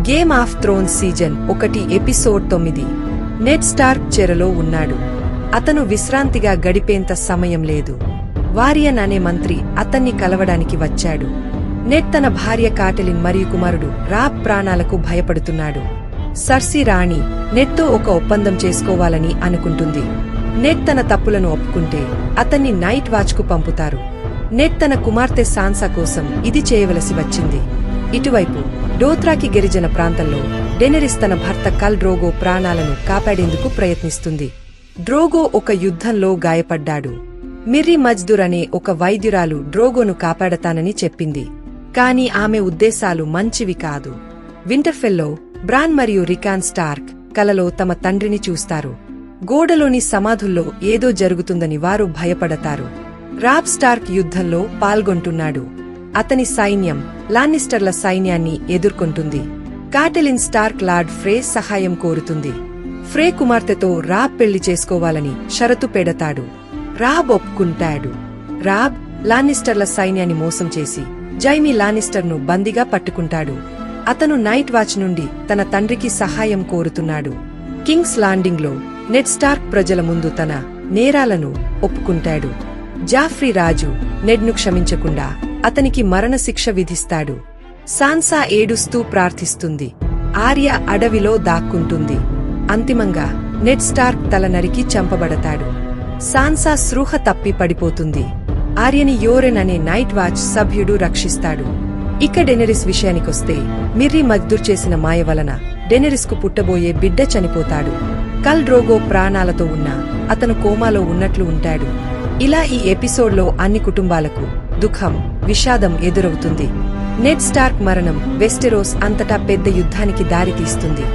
Game of Thrones season 1 episode 9. Ned Stark చెరలో ఉన్నాడు. అతను విశ్రాంతిగా గడిపేంత సమయం లేదు. వారియన్ అనే మంత్రి అతన్ని కలవడానికి వచ్చాడు. నెడ్ తన భార్య కాటెలిన్ మరియు కుమారుడు రాబ్ ప్రాణాలకు భయపడుతున్నాడు. సర్సీ రాణి నెడ్తో ఒక ఒప్పందం చేసుకోవాలని అనుకుంటుంది. నెడ్ తన తప్పులను ఒప్పుకుంటే అతన్ని నైట్ వాచ్కు పంపుతారు. నెడ్ తన కుమార్తె సాన్సా కోసం ఇది చేయవలసి వచ్చింది. ఇటువైపు డోత్రాకి గిరిజన ప్రాంతంలో డెనెరిస్ తన భర్త ఖల్ డ్రోగో ప్రాణాలను కాపాడేందుకు ప్రయత్నిస్తుంది. డ్రోగో ఒక యుద్ధంలో గాయపడ్డాడు. మిర్రి మజ్దూర్ అనే ఒక వైద్యురాలు డ్రోగోను కాపాడతానని చెప్పింది. కాని ఆమె ఉద్దేశాలు మంచివి కాదు. వింటర్ఫెల్లో బ్రాన్ మరియు రికాన్ స్టార్క్ కలలో తమ తండ్రిని చూస్తారు. గోడలోని సమాధుల్లో ఏదో జరుగుతుందని వారు భయపడతారు. రాబ్ స్టార్క్ యుద్ధంలో పాల్గొంటున్నాడు. అతని సైన్యం లాన్నిస్టర్ల సైన్యాన్ని ఎదుర్కొంటుంది. కాటెలిన్ స్టార్క్ లార్డ్ ఫ్రే సహాయం కోరుతుంది. ఫ్రే కుమార్తెతో రాబ్ పెళ్లి చేసుకోవాలని షరతు పెడతాడు. రాబ్ ఒప్పుకుంటాడు. రాబ్ లాన్నిస్టర్ల సైన్యాన్ని మోసం చేసి జైమీ లాన్నిస్టర్ను బందీగా పట్టుకుంటాడు. అతను నైట్ వాచ్ నుండి తన తండ్రికి సహాయం కోరుతున్నాడు. కింగ్స్ లాండింగ్లో నెడ్ స్టార్క్ ప్రజల ముందు తన నేరాలను ఒప్పుకుంటాడు. జాఫ్రీ రాజు నెడ్ను క్షమించకుండా అతనికి మరణశిక్ష విధిస్తాడు. సాన్సా ఏడుస్తూ ప్రార్థిస్తుంది. ఆర్య అడవిలో దాక్కుంటుంది. అంతిమంగా నెడ్ స్టార్క్ తల నరికి చంపబడతాడు. సాన్సా స్పృహ తప్పి పడిపోతుంది. ఆర్యని యోరెన్ అనే నైట్ వాచ్ సభ్యుడు రక్షిస్తాడు. ఇక డెనెరిస్ విషయానికొస్తే మిర్రి మజ్దూర్ చేసిన మాయ వలన డెనెరిస్కు పుట్టబోయే బిడ్డ చనిపోతాడు. ఖల్ డ్రోగో ప్రాణాలతో ఉన్నా అతను కోమాలో ఉన్నట్లు ఉంటాడు. ఇలా ఈ ఎపిసోడ్లో అన్ని కుటుంబాలకు దుఃఖం, విషాదం ఎదురవుతుంది. నెడ్ స్టార్క్ మరణం వెస్టెరోస్ అంతటా పెద్ద యుద్ధానికి దారితీస్తుంది.